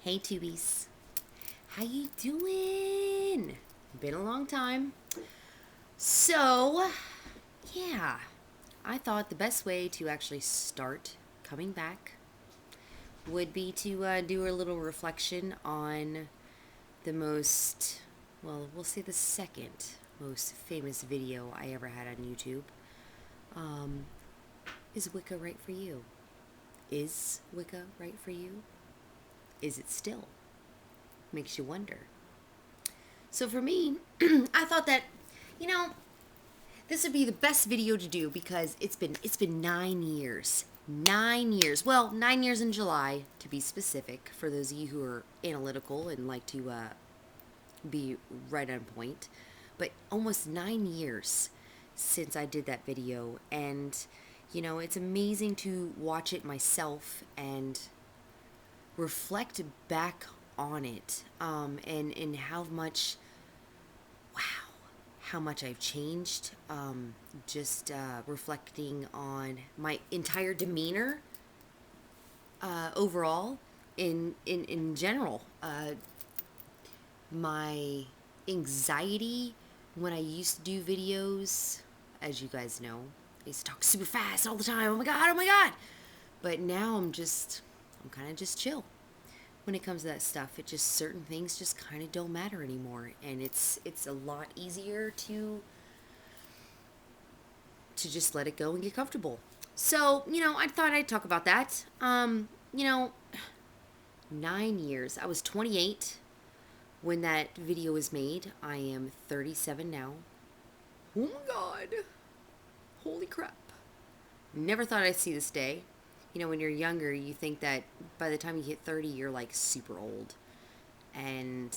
Hey tubies, how you doing? Been a long time. So, yeah, I thought the best way to actually start coming back would be to do a little reflection on the most, well, we'll say the second most famous video I ever had on YouTube. Um, is Wicca right for you? Is Wicca right for you? Is it still? Makes you wonder. So for me, I thought that, you know, this would be the best video to do because it's been 9 years. 9 years. Well, 9 years in July, to be specific, for those of you who are analytical and like to be right on point. But almost 9 years since I did that video, and it's amazing to watch it myself and reflect back on it, and how much I've changed, just reflecting on my entire demeanor, overall, in general, my anxiety when I used to do videos. As you guys know, I used to talk super fast all the time. Oh my god, oh my god. But now I'm kind of just chill when it comes to that stuff. It just, certain things just kind of don't matter anymore, and it's a lot easier to just let it go and get comfortable. So, I thought I'd talk about that. 9 years. I was 28 when that video was made. I am 37 now. Oh my god. Holy crap. Never thought I'd see this day. When you're younger, you think that by the time you hit 30, you're like super old. And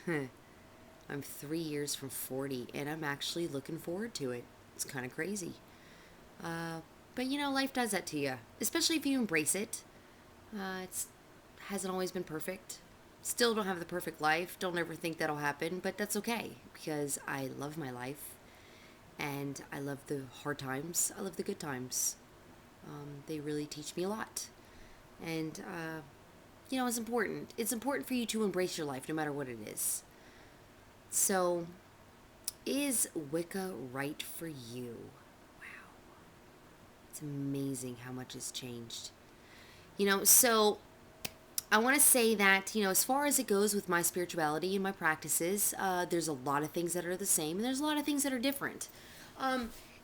I'm 3 years from 40, and I'm actually looking forward to it. It's kind of crazy. But life does that to you, especially if you embrace it. It hasn't always been perfect. Still don't have the perfect life. Don't ever think that'll happen, but that's okay because I love my life, and I love the hard times. I love the good times. They really teach me a lot. And, it's important. It's important for you to embrace your life no matter what it is. So, is Wicca right for you? Wow. It's amazing how much has changed. So I want to say that, as far as it goes with my spirituality and my practices, there's a lot of things that are the same, and there's a lot of things that are different.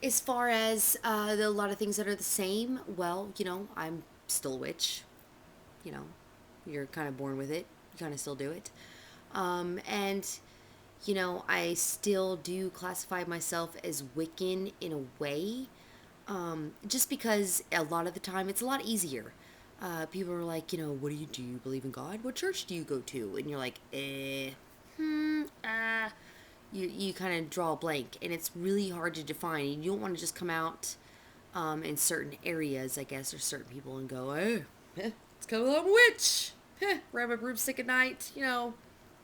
As far as a lot of things that are the same, well, I'm still a witch. You're kind of born with it. You kind of still do it. And, I still do classify myself as Wiccan in a way, just because a lot of the time it's a lot easier. People are like, what do? You believe in God? What church do you go to? And you're like, you kind of draw a blank, and it's really hard to define. You don't want to just come out in certain areas, I guess, or certain people and go, hey, it's because I'm a witch. Grab my broomstick at night,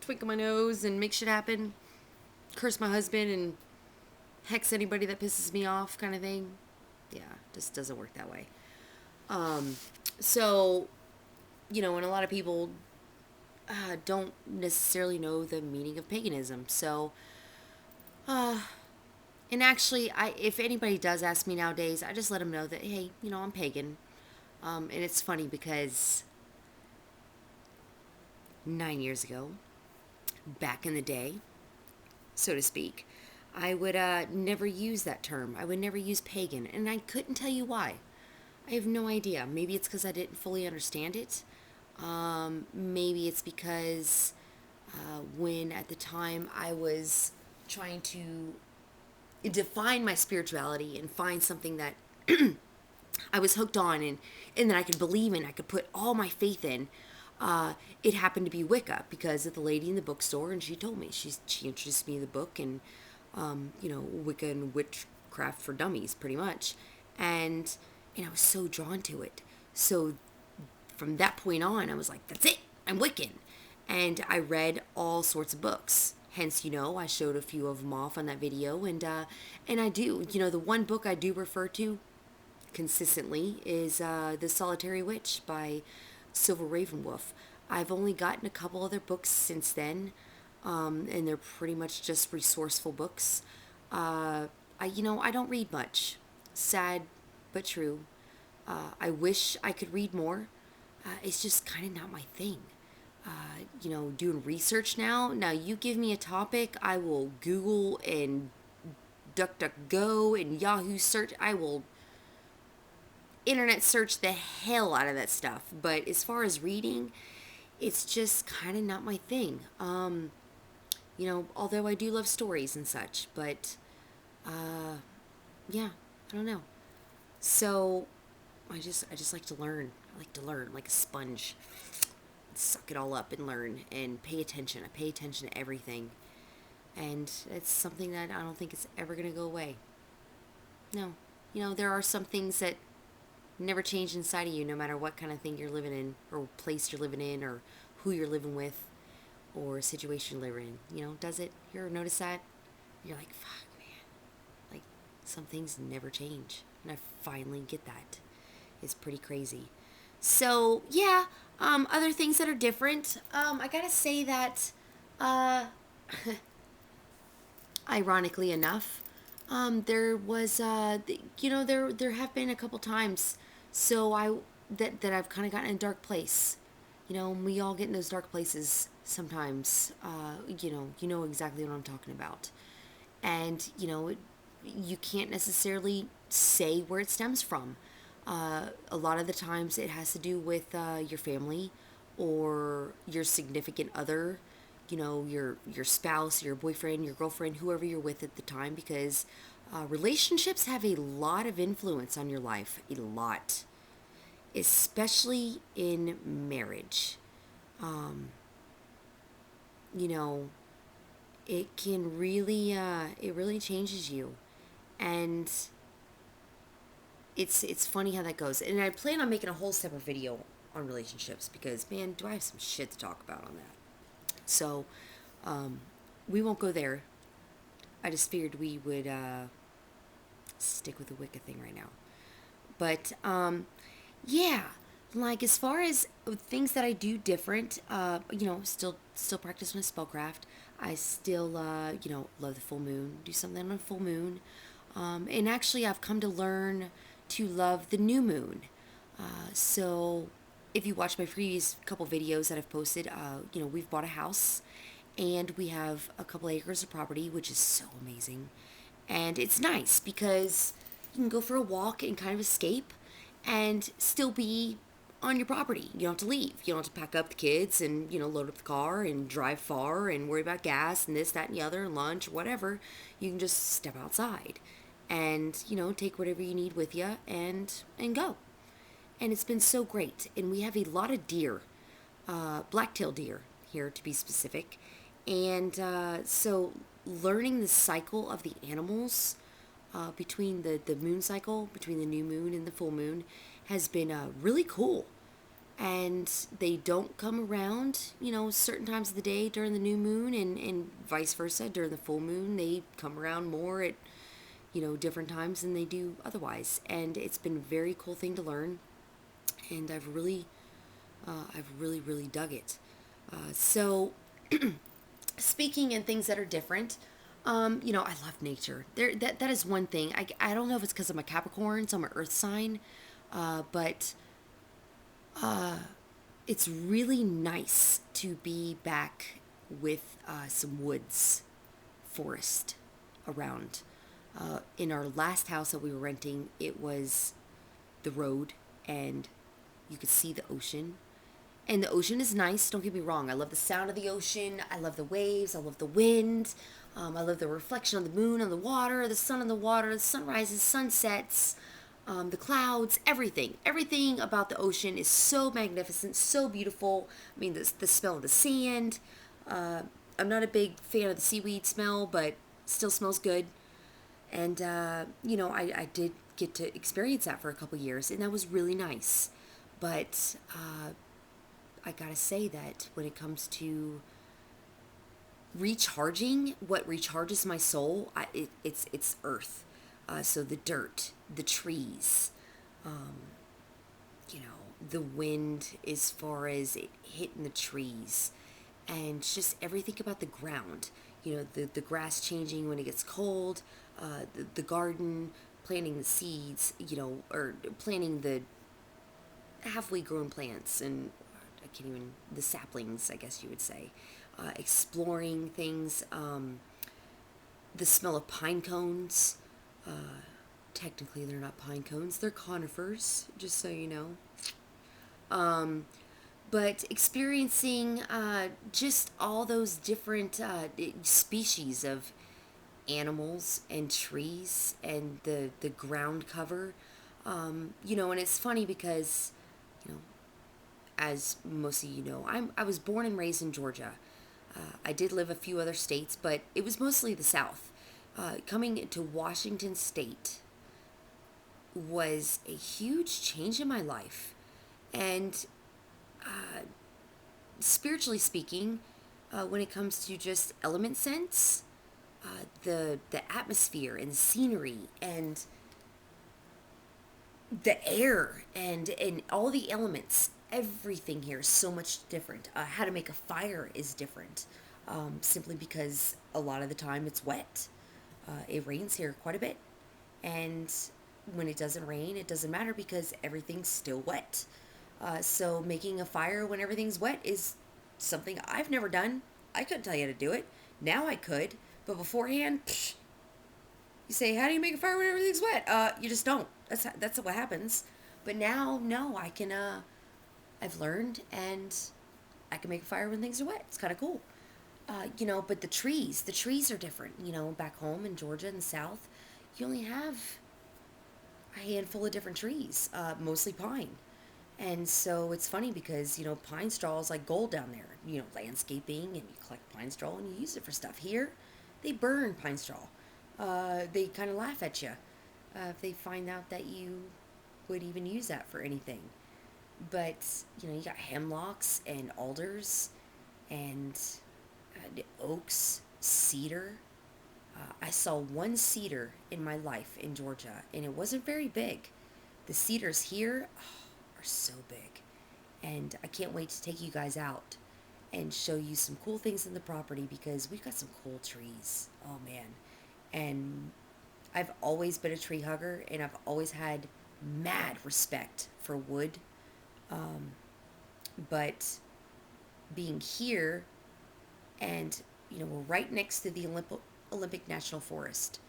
twinkle my nose and make shit happen, curse my husband and hex anybody that pisses me off, kind of thing. Yeah, just doesn't work that way. So, and a lot of people don't necessarily know the meaning of paganism. So, and actually, if anybody does ask me nowadays, I just let them know that, hey, I'm pagan. And it's funny because 9 years ago, back in the day, so to speak, I would never use that term. I would never use pagan, and I couldn't tell you why. I have no idea. Maybe it's because I didn't fully understand it. Maybe it's because when at the time I was trying to define my spirituality and find something that I was hooked on, and that I could believe in, I could put all my faith in. It happened to be Wicca because of the lady in the bookstore, and she told me, she introduced me to the book, and Wicca and witchcraft for dummies, pretty much, and I was so drawn to it. So from that point on, I was like, that's it, I'm Wiccan. And I read all sorts of books. Hence, I showed a few of them off on that video, and I do, the one book I do refer to consistently is The Solitary Witch by Silver Ravenwolf. I've only gotten a couple other books since then, and they're pretty much just resourceful books. I don't read much. Sad, but true. I wish I could read more. It's just kind of not my thing. Doing research now. Now, you give me a topic, I will Google and DuckDuckGo and Yahoo search. I will internet search the hell out of that stuff. But as far as reading, it's just kind of not my thing. Although I do love stories and such, but yeah, I don't know. So I just like to learn. I like to learn like a sponge. Suck it all up and learn and pay attention. I pay attention to everything. And it's something that I don't think it's ever going to go away. No. There are some things that never change inside of you, no matter what kind of thing you're living in, or place you're living in, or who you're living with, or situation you're living in. Does it? You ever notice that? You're like, fuck, man. Like, some things never change. And I finally get that. It's pretty crazy. So, yeah, other things that are different. I gotta say that, ironically enough, there was, there have been a couple times, that I've kind of gotten in a dark place. We all get in those dark places sometimes. You know exactly what I'm talking about. And, you can't necessarily say where it stems from. A lot of the times it has to do with your family or your significant other, your spouse, your boyfriend, your girlfriend, whoever you're with at the time, because relationships have a lot of influence on your life, a lot, especially in marriage. You know, it can really, it really changes you, and it's funny how that goes. And I plan on making a whole separate video on relationships because, man, do I have some shit to talk about on that. So, we won't go there. I just figured we would stick with the Wicca thing right now. But, yeah, like as far as things that I do different, still practice my spellcraft. I still, love the full moon, do something on a full moon. And actually, I've come to learn to love the new moon. So if you watch my previous couple videos that I've posted, we've bought a house and we have a couple acres of property, which is so amazing. And it's nice because you can go for a walk and kind of escape and still be on your property. You don't have to leave. You don't have to pack up the kids and, load up the car and drive far and worry about gas and this, that, and the other, and lunch, whatever. You can just step outside and, take whatever you need with you and go. And it's been so great. And we have a lot of deer, black-tailed deer here to be specific. And so learning the cycle of the animals between the moon cycle, between the new moon and the full moon, has been really cool. And they don't come around, certain times of the day during the new moon, and vice versa. During the full moon, they come around more at, different times than they do otherwise. And it's been a very cool thing to learn. And I've really, really dug it. So, speaking in things that are different, I love nature. That is one thing. I don't know if it's because I'm a Capricorn, so I'm an Earth sign, but it's really nice to be back with some woods, forest around. In our last house that we were renting, it was the road, and you could see the ocean. And the ocean is nice, don't get me wrong. I love the sound of the ocean. I love the waves. I love the wind. I love the reflection of the moon on the water, the sun on the water, the sunrises, sunsets, the clouds, everything. Everything about the ocean is so magnificent, so beautiful. I mean, the smell of the sand. I'm not a big fan of the seaweed smell, but still smells good. And, I did get to experience that for a couple years, and that was really nice. But I gotta say that when it comes to recharging, what recharges my soul, it's earth. So the dirt, the trees, the wind as far as it hitting the trees, and just everything about the ground. The grass changing when it gets cold, the garden, planting the seeds, or planting the halfway grown plants, and I can't even, the saplings, I guess you would say. Exploring things, the smell of pine cones. Technically, they're not pine cones, they're conifers, just so you know. But experiencing just all those different species of animals and trees and the ground cover. And it's funny because, as most of you know, I was born and raised in Georgia. I did live a few other states, but it was mostly the South. Coming to Washington State was a huge change in my life. And spiritually speaking, when it comes to just element sense, the atmosphere and scenery and the air and all the elements, everything here is so much different. How to make a fire is different, simply because a lot of the time it's wet. It rains here quite a bit, and when it doesn't rain, it doesn't matter because everything's still wet. So making a fire when everything's wet is something I've never done. I couldn't tell you how to do it. Now I could, but beforehand, you say, how do you make a fire when everything's wet? You just don't. That's what happens. But now, no, I can, I've learned, and I can make a fire when things are wet. It's kind of cool. But the trees are different. Back home in Georgia in the South, you only have a handful of different trees, mostly pine. And so it's funny because, pine straw is like gold down there. Landscaping, and you collect pine straw and you use it for stuff. Here, they burn pine straw. They kind of laugh at you if they find out that you would even use that for anything. But, you got hemlocks and alders and oaks, cedar. I saw one cedar in my life in Georgia, and it wasn't very big. The cedars here are so big, and I can't wait to take you guys out and show you some cool things in the property because we've got some cool trees. Oh man. And I've always been a tree hugger, and I've always had mad respect for wood. But being here, and we're right next to the Olympic National Forest,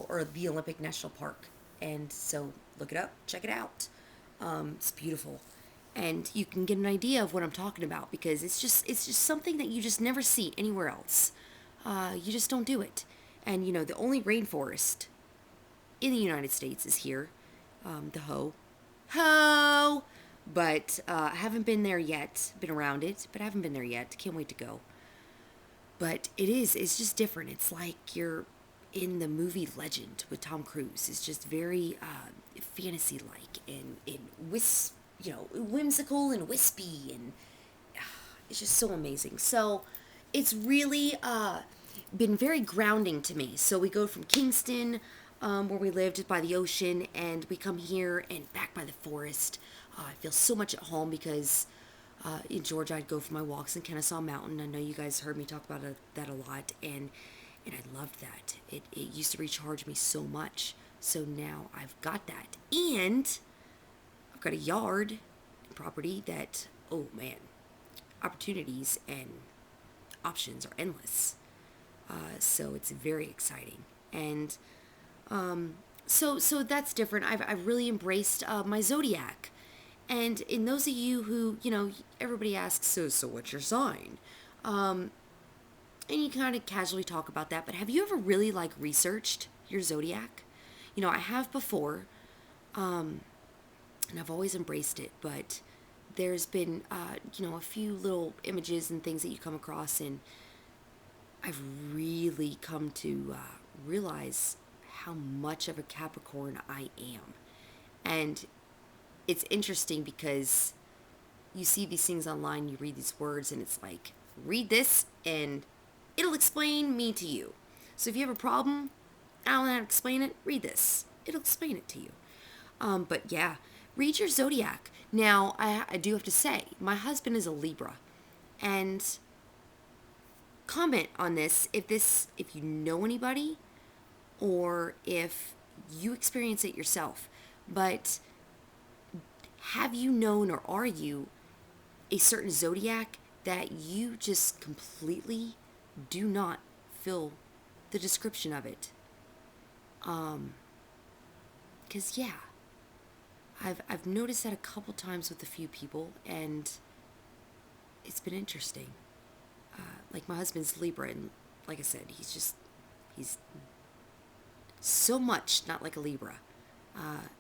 or the Olympic National Park, and so look it up, check it out. It's beautiful, and you can get an idea of what I'm talking about because it's just something that you just never see anywhere else. You just don't do it. And the only rainforest in the United States is here, the Ho. But I haven't been there yet. Been around it, but I haven't been there yet. Can't wait to go. But it's just different. It's like you're in the movie Legend with Tom Cruise. It's just very fantasy-like and whimsical and wispy, and it's just so amazing. So it's really been very grounding to me. So we go from Kingston, where we lived by the ocean, and we come here and back by the forest. I feel so much at home because in Georgia I'd go for my walks in Kennesaw Mountain. I know you guys heard me talk about that a lot, and I loved that. It used to recharge me so much. So now I've got that, and I've got a yard and property that, oh man, opportunities and options are endless. So it's very exciting, and so that's different. I've really embraced my zodiac. And in those of you who, everybody asks, so what's your sign? And you kind of casually talk about that, but have you ever really, researched your zodiac? I have before, and I've always embraced it, but there's been, a few little images and things that you come across, and I've really come to realize how much of a Capricorn I am. And it's interesting because you see these things online, you read these words, and it's like, read this and it'll explain me to you. So if you have a problem, I don't know how to explain it, read this. It'll explain it to you. But yeah, read your zodiac. Now, I do have to say, my husband is a Libra, and comment on if you know anybody or if you experience it yourself. But have you known, or are you a certain zodiac that you just completely do not fill the description of it? Because yeah, I've noticed that a couple times with a few people, and it's been interesting. Like my husband's Libra, and like I said, he's so much not like a Libra.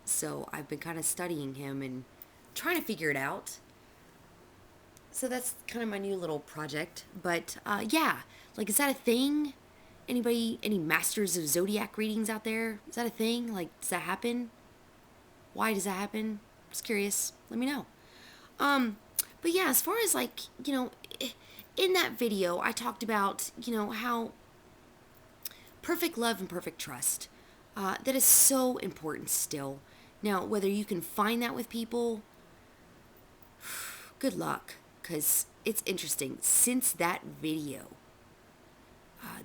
So I've been kind of studying him and trying to figure it out. So that's kind of my new little project. But yeah, like, is that a thing? Any masters of zodiac readings out there? Is that a thing? Like, does that happen? Why does that happen? Just curious. Let me know. But yeah, as far as like, in that video, I talked about, how perfect love and perfect trust, that is so important still. Now, whether you can find that with people, good luck, because it's interesting. Since that video,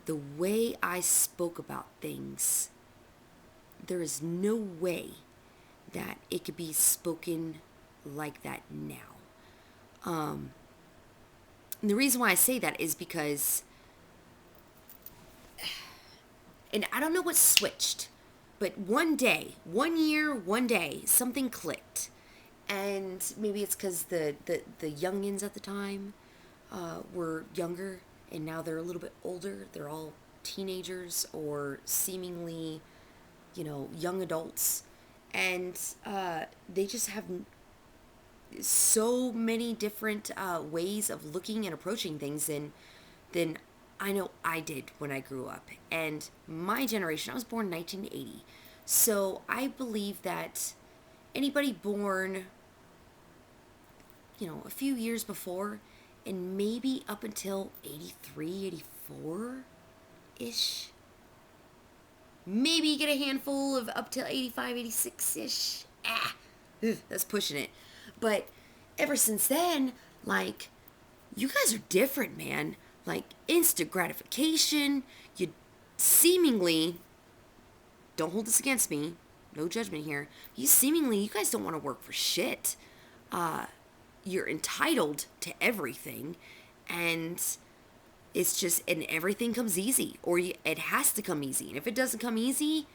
the way I spoke about things, there is no way that it could be spoken like that now. And the reason why I say that is because, and I don't know what switched, but one day, 1 year, one day, something clicked. And maybe it's because the youngins at the time were younger, and now they're a little bit older. They're all teenagers or seemingly, young adults. And they just have so many different ways of looking and approaching things than I know I did when I grew up. And my generation, I was born in 1980. So I believe that anybody born, a few years before, and maybe up until 83, 84-ish, maybe you get a handful of up till 85, 86-ish. That's pushing it. But ever since then, like, you guys are different, man. Like, instant gratification. You seemingly, don't hold this against me, no judgment here. You guys don't want to work for shit. You're entitled to everything, and it's just, and everything comes easy, or it has to come easy. And if it doesn't come easy,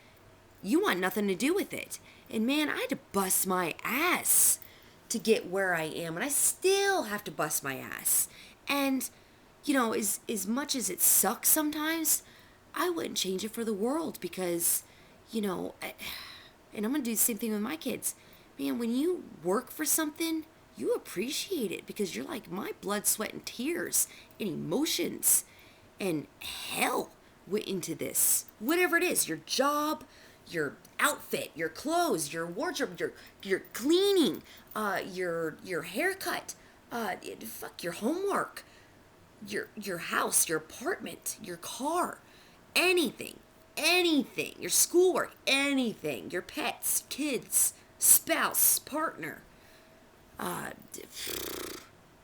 you want nothing to do with it. And man, I had to bust my ass to get where I am, and I still have to bust my ass. And as much as it sucks sometimes, I wouldn't change it for the world, because and I'm gonna do the same thing with my kids. Man, when you work for something, you appreciate it, because you're like, my blood, sweat, and tears and emotions and hell went into this. Whatever it is, your job, your outfit, your clothes, your wardrobe, your cleaning, your haircut, your homework, your house, your apartment, your car, anything, your schoolwork, anything, your pets, kids, spouse, partner,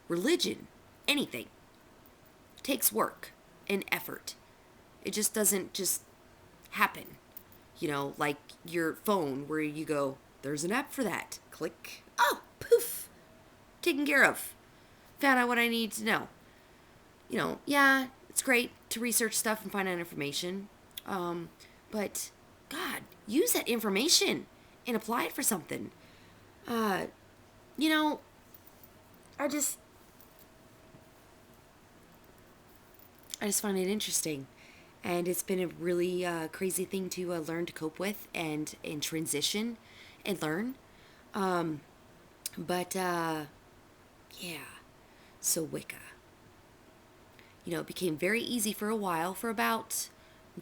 religion, anything takes work and effort. It just doesn't just happen. Like your phone, where you go, there's an app for that. Click. Oh, poof. Taken care of. Found out what I need to know. Yeah, it's great to research stuff and find out information. But, God, use that information and apply it for something. I just find it interesting. And it's been a really crazy thing to learn to cope with and transition and learn. Yeah. So Wicca. It became very easy for a while, for about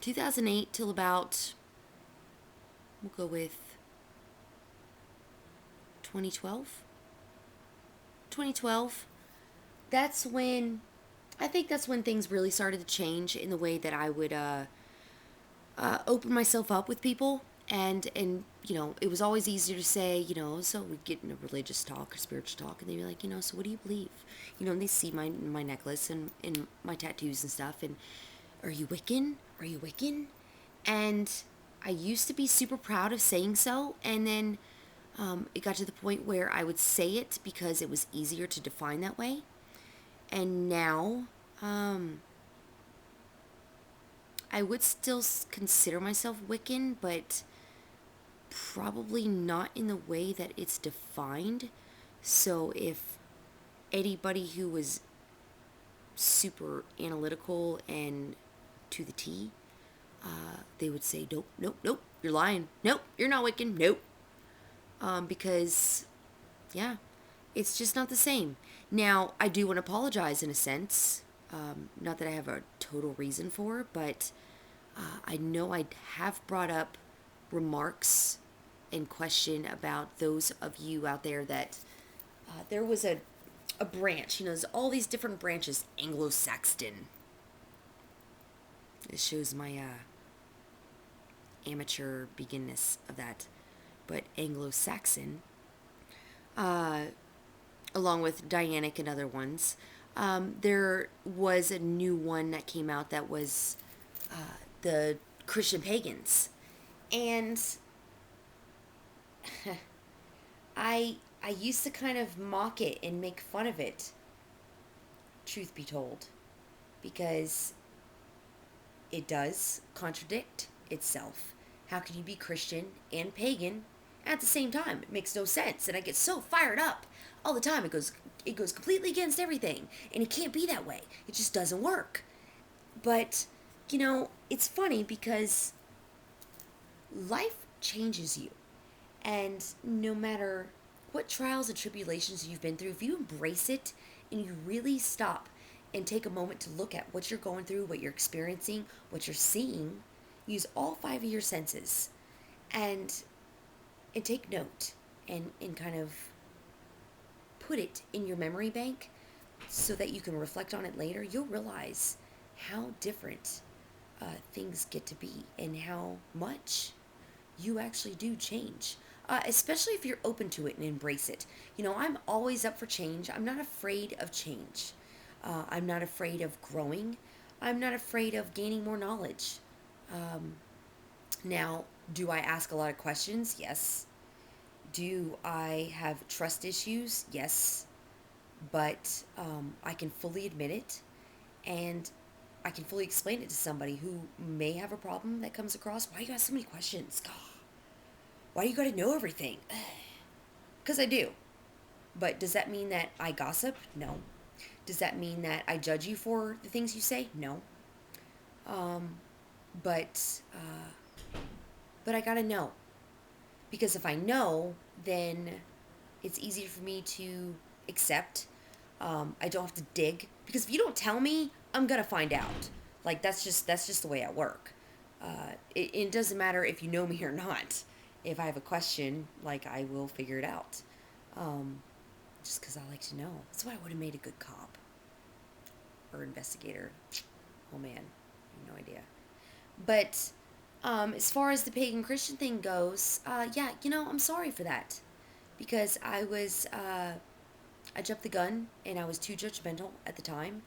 2008 till about, we'll go with 2012. 2012. I think that's when things really started to change in the way that I would open myself up with people and it was always easier to say, so we'd get in a religious talk or spiritual talk, and they'd be like, so what do you believe? And they see my necklace and my tattoos and stuff, and are you Wiccan? Are you Wiccan? And I used to be super proud of saying so, and then it got to the point where I would say it because it was easier to define that way. And now, I would still consider myself Wiccan, but probably not in the way that it's defined. So if anybody who was super analytical and to the T, they would say, nope, nope, nope, you're lying. Nope, you're not Wiccan. Nope. Because, yeah, it's just not the same. Now, I do want to apologize in a sense. Not that I have a total reason for, but I know I have brought up remarks and question about those of you out there that there was a branch. There's all these different branches. Anglo-Saxon. It shows my amateur beginness of that. But Anglo-Saxon, along with Dianic and other ones, there was a new one that came out that was the Christian pagans. And I used to kind of mock it and make fun of it, truth be told, because it does contradict itself. How can you be Christian and pagan at the same time? It makes no sense, and I get so fired up all the time. It goes completely against everything, and it can't be that way. It just doesn't work. But it's funny because life changes you, and no matter what trials and tribulations you've been through, if you embrace it and you really stop and take a moment to look at what you're going through, what you're experiencing, what you're seeing, use all 5 of your senses and take note and kind of put it in your memory bank so that you can reflect on it later, you'll realize how different things get to be and how much you actually do change. Especially if you're open to it and embrace it. I'm always up for change. I'm not afraid of change. I'm not afraid of growing. I'm not afraid of gaining more knowledge. Now, do I ask a lot of questions? Yes. Do I have trust issues? Yes. But I can fully admit it, and I can fully explain it to somebody who may have a problem that comes across. Why you got so many questions? God. Why do you got to know everything? Because I do. But does that mean that I gossip? No. Does that mean that I judge you for the things you say? No. But I gotta know. Because if I know, then it's easier for me to accept. I don't have to dig. Because if you don't tell me, I'm gonna find out. Like, that's just the way I work. It doesn't matter if you know me or not. If I have a question, like, I will figure it out. Just because I like to know. That's why I would have made a good cop. Or investigator. Oh, man. I have no idea. But as far as the pagan Christian thing goes, yeah, I'm sorry for that. Because I jumped the gun, and I was too judgmental at the time,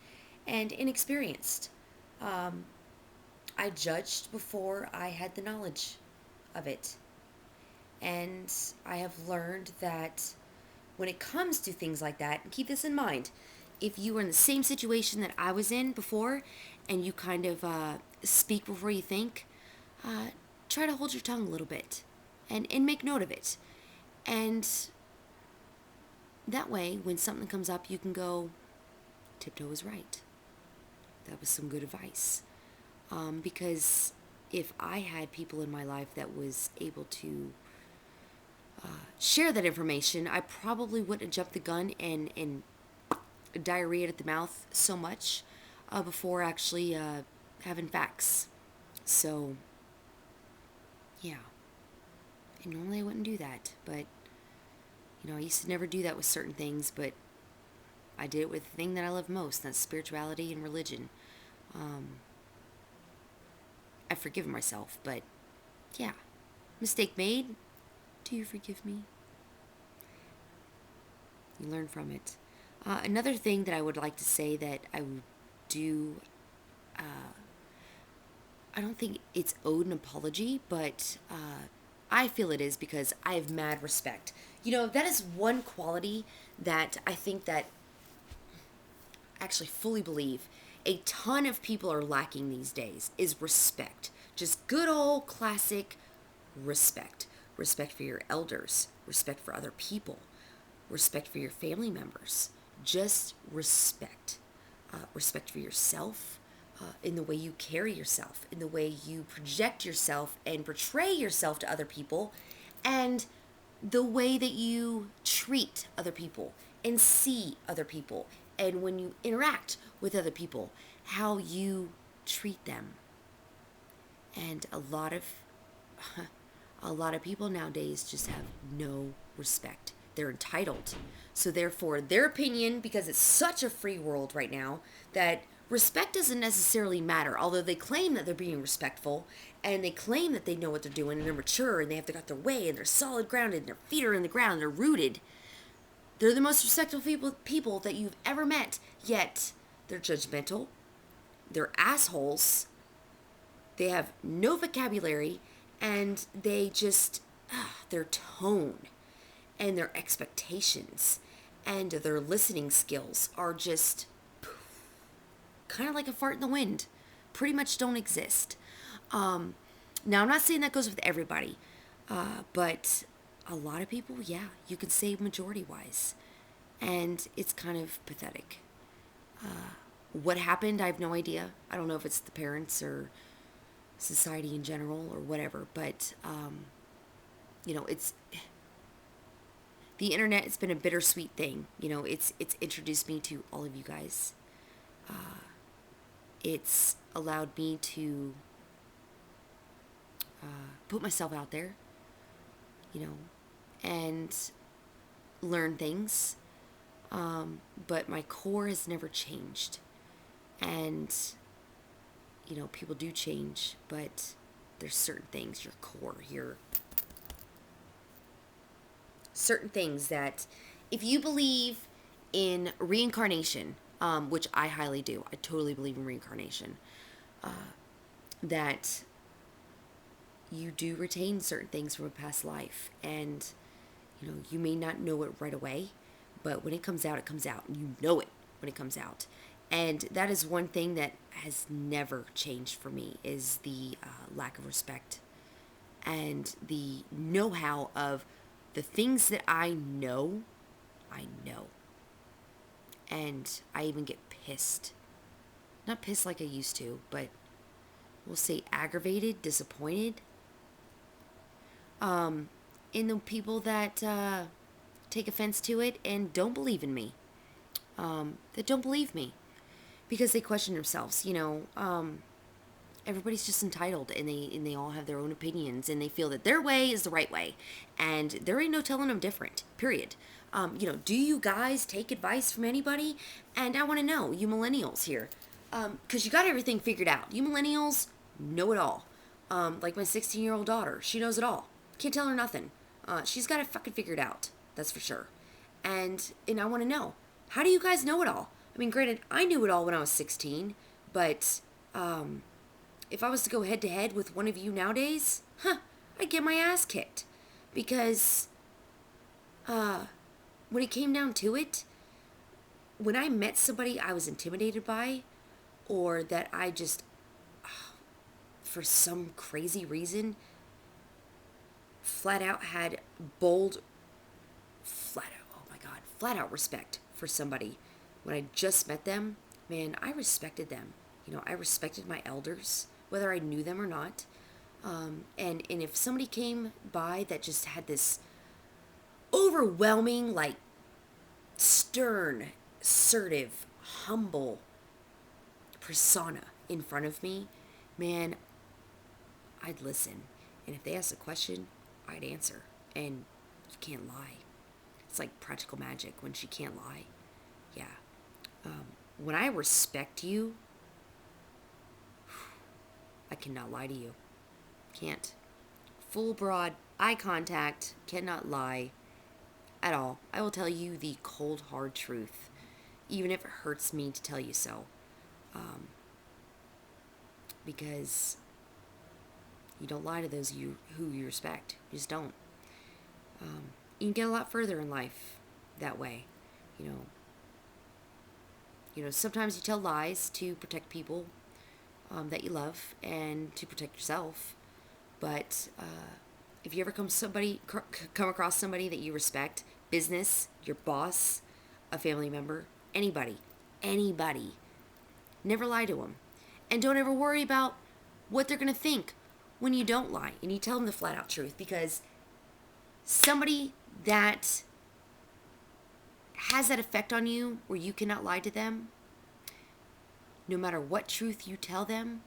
and inexperienced. I judged before I had the knowledge of it. And I have learned that when it comes to things like that, and keep this in mind, if you were in the same situation that I was in before, and you kind of speak before you think, try to hold your tongue a little bit, and make note of it. And that way, when something comes up, you can go, Tiptoe was right. That was some good advice. Because if I had people in my life that was able to share that information, I probably wouldn't have jumped the gun and diarrhea at the mouth so much before actually having facts. So, yeah. And normally I wouldn't do that, but, I used to never do that with certain things, but I did it with the thing that I love most, and that's spirituality and religion. I've forgiven myself, but, yeah. Mistake made, Do you forgive me? You learn from it. Another thing that I would like to say that I would do, I don't think it's owed an apology, but I feel it is because I have mad respect. You know, that is one quality that I think that actually fully believe a ton of people are lacking these days is respect. Just good old classic respect. Respect for your elders, respect for other people, respect for your family members. Just respect. Respect for yourself, in the way you carry yourself, in the way you project yourself and portray yourself to other people, and the way that you treat other people and see other people, and when you interact with other people, how you treat them. And a lot of people nowadays just have no respect. They're entitled. So therefore, their opinion, because it's such a free world right now, that respect doesn't necessarily matter. Although they claim that they're being respectful, and they claim that they know what they're doing, and they're mature, and they have got their way, and they're solid grounded, and their feet are in the ground, and they're rooted. They're the most respectful people that you've ever met. Yet they're judgmental. They're assholes. They have no vocabulary, and they just, their tone and their expectations and their listening skills are just kind of like a fart in the wind. Pretty much don't exist. Now, I'm not saying that goes with everybody, but a lot of people, yeah, you could say majority-wise. And it's kind of pathetic. What happened, I have no idea. I don't know if it's the parents or society in general or whatever, but it's the internet. It's been a bittersweet thing. It's introduced me to all of you guys. It's allowed me to put myself out there, and learn things, but my core has never changed. And people do change, but there's certain things, your core, certain things that if you believe in reincarnation, which I highly do, I totally believe in reincarnation, that you do retain certain things from a past life, and you may not know it right away, but when it comes out, and you know it when it comes out. And that is one thing that has never changed for me, is the lack of respect and the know-how of the things that I know. And I even get pissed. Not pissed like I used to, but we'll say aggravated, disappointed. In the people that take offense to it and don't believe in me. That don't believe me. Because they question themselves, everybody's just entitled, and they all have their own opinions, and they feel that their way is the right way, and there ain't no telling them different, period. Do you guys take advice from anybody? And I want to know, you millennials here, because you got everything figured out. You millennials know it all. Like my 16-year-old daughter, she knows it all. Can't tell her nothing. She's got it fucking figured out, that's for sure. And I want to know, how do you guys know it all? I mean, granted, I knew it all when I was 16, but if I was to go head-to-head with one of you nowadays, I'd get my ass kicked. Because when it came down to it, when I met somebody I was intimidated by, or that I just, for some crazy reason, flat out respect for somebody, when I just met them, man, I respected them. I respected my elders, whether I knew them or not. And if somebody came by that just had this overwhelming, like, stern, assertive, humble persona in front of me, man, I'd listen. And if they asked a question, I'd answer. And you can't lie. It's like practical magic when she can't lie. Yeah. When I respect you, I cannot lie to you. Can't. Full broad eye contact, cannot lie at all. I will tell you the cold, hard truth, even if it hurts me to tell you so. Because you don't lie to those who you respect. You just don't. You can get a lot further in life that way. You know, sometimes you tell lies to protect people that you love and to protect yourself. But if you ever come across somebody that you respect, business, your boss, a family member, anybody, never lie to them. And don't ever worry about what they're going to think when you don't lie and you tell them the flat out truth, because somebody that has that effect on you where you cannot lie to them, no matter what truth you tell them,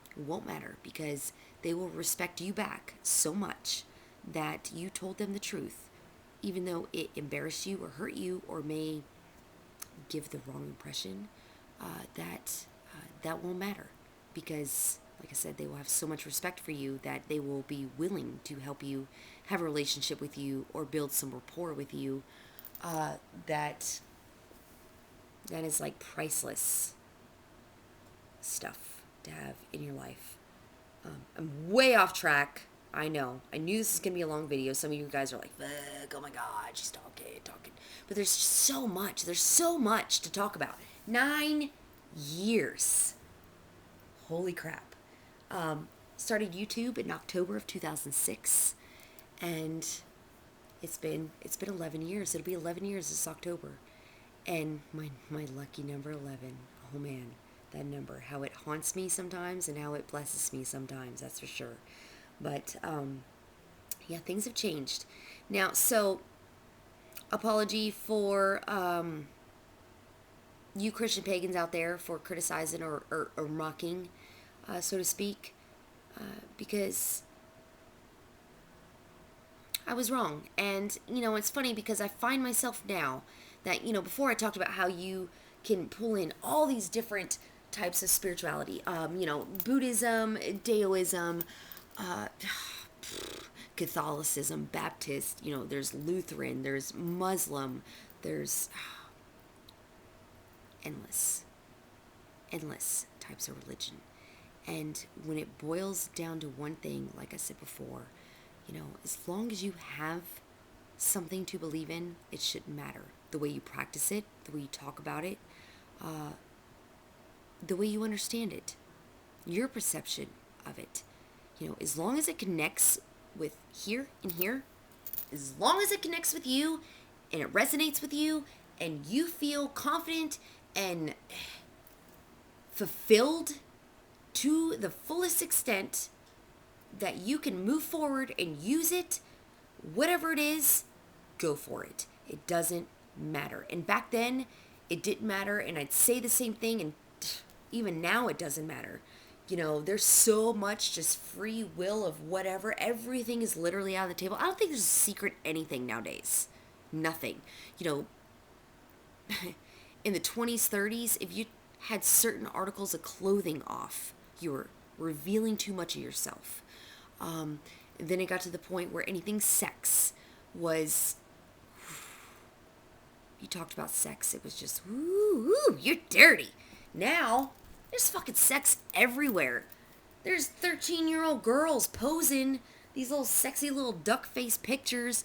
it won't matter, because they will respect you back so much that you told them the truth, even though it embarrassed you or hurt you or may give the wrong impression. That won't matter, because, like I said, they will have so much respect for you that they will be willing to help you have a relationship with you or build some rapport with you. That is like priceless stuff to have in your life. I'm way off track. I know. I knew this was going to be a long video. Some of you guys are like, oh my God, she's talking. But there's so much. There's so much to talk about. 9 years. Holy crap. Started YouTube in October of 2006. And it's been 11 years. It'll be 11 years this October. And my lucky number 11. Oh man, that number. How it haunts me sometimes and how it blesses me sometimes, that's for sure. But, yeah, things have changed. Now, so, apology for you Christian pagans out there for criticizing or mocking, so to speak, because I was wrong. And, it's funny because I find myself now that, before I talked about how you can pull in all these different types of spirituality, Buddhism, Daoism, Catholicism, Baptist, there's Lutheran, there's Muslim, there's endless types of religion. And when it boils down to one thing, like I said before, as long as you have something to believe in, it shouldn't matter. The way you practice it, the way you talk about it, the way you understand it, your perception of it. As long as it connects with here and here, as long as it connects with you and it resonates with you and you feel confident and fulfilled to the fullest extent that you can move forward and use it, whatever it is, go for it. It doesn't matter. And back then, it didn't matter, and I'd say the same thing, and even now it doesn't matter. There's so much just free will of whatever. Everything is literally out of the table. I don't think there's a secret anything nowadays. Nothing. In the 20s, 30s, if you had certain articles of clothing off, you were revealing too much of yourself. Then it got to the point where anything sex was... You talked about sex, it was just, ooh, you're dirty. Now... there's fucking sex everywhere. There's 13-year-old girls posing these little sexy little duck face pictures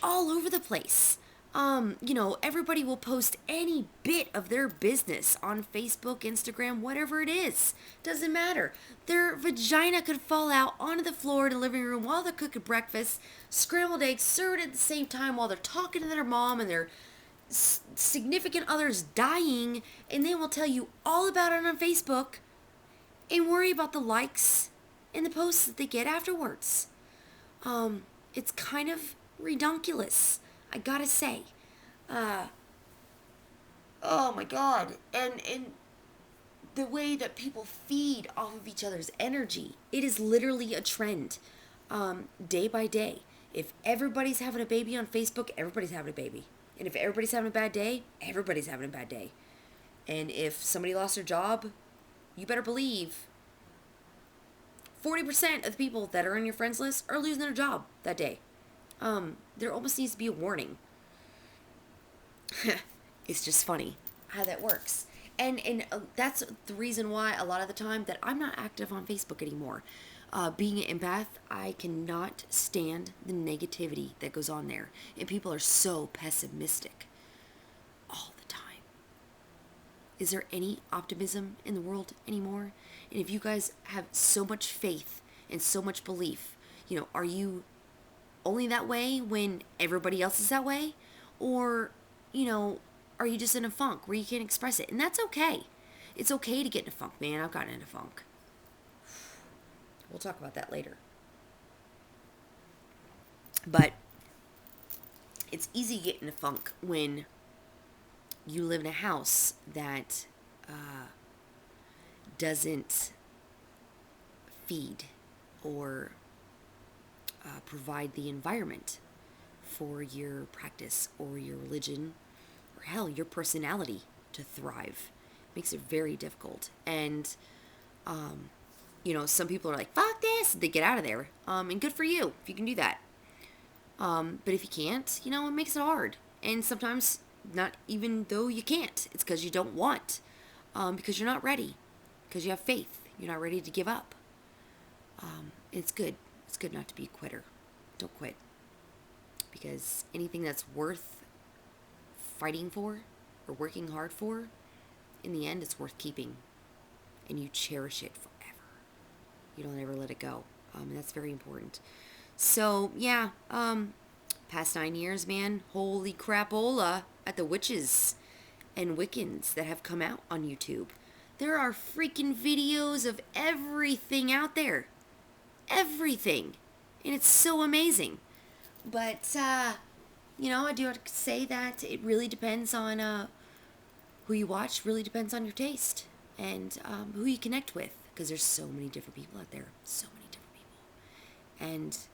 all over the place. Everybody will post any bit of their business on Facebook, Instagram, whatever it is. Doesn't matter. Their vagina could fall out onto the floor in the living room while they're cooking breakfast, scrambled eggs served at the same time while they're talking to their mom and their significant others dying, and they will tell you all about it on Facebook and worry about the likes and the posts that they get afterwards. It's kind of redonkulous, I gotta say. Oh my God. And the way that people feed off of each other's energy, it is literally a trend, day by day. If everybody's having a baby on Facebook, everybody's having a baby. And if everybody's having a bad day, everybody's having a bad day. And if somebody lost their job, you better believe 40% of the people that are on your friends list are losing their job that day. There almost needs to be a warning. It's just funny how that works. And that's the reason why a lot of the time that I'm not active on Facebook anymore. Being an empath, I cannot stand the negativity that goes on there. And people are so pessimistic all the time. Is there any optimism in the world anymore? And if you guys have so much faith and so much belief, are you only that way when everybody else is that way? Or, are you just in a funk where you can't express it? And that's okay. It's okay to get in a funk, man. I've gotten in a funk. We'll talk about that later. But it's easy to get in a funk when you live in a house that doesn't feed or provide the environment for your practice or your religion or hell, your personality to thrive. Makes it very difficult. And, some people are like, fuck this, they get out of there. And good for you if you can do that. But if you can't, it makes it hard. And sometimes not even though you can't, it's because you don't want, because you're not ready, because you have faith, you're not ready to give up. It's good not to be a quitter. Don't quit, because anything that's worth fighting for or working hard for, in the end, it's worth keeping, and you cherish it forever. You don't ever let it go, and that's very important. So yeah, past 9 years, man, holy crapola at the witches and Wiccans that have come out on YouTube. There are freaking videos of everything out there. Everything. And it's so amazing. But, I do have to say that it really depends on who you watch, really depends on your taste and who you connect with. Because there's so many different people out there. So many different people.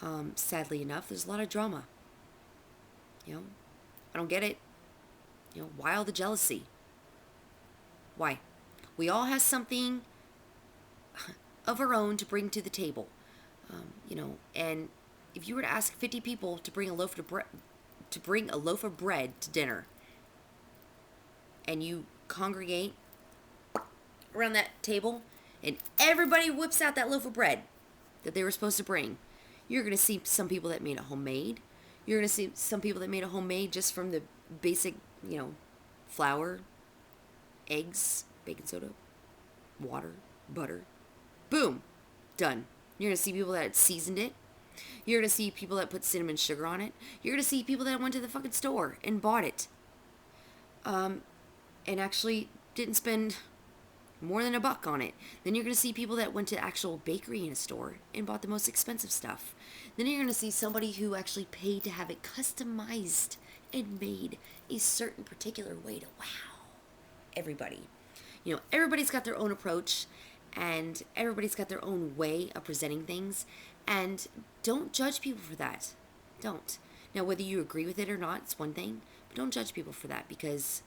And sadly enough, there's a lot of drama. I don't get it. Why all the jealousy? Why? We all have something of our own to bring to the table. And if you were to ask 50 people to bring a loaf of bread to dinner, and you congregate around that table, and everybody whips out that loaf of bread that they were supposed to bring, you're going to see some people that made it homemade. You're going to see some people that made it homemade just from the basic, flour, eggs, baking soda, water, butter. Boom. Done. You're going to see people that seasoned it. You're going to see people that put cinnamon sugar on it. You're going to see people that went to the fucking store and bought it. And actually didn't spend more than $1 on it. Then you're going to see people that went to actual bakery in a store and bought the most expensive stuff. Then you're going to see somebody who actually paid to have it customized and made a certain particular way to wow everybody. Everybody's got their own approach, and everybody's got their own way of presenting things, and don't judge people for that. Don't. Now, whether you agree with it or not, it's one thing, but don't judge people for that, because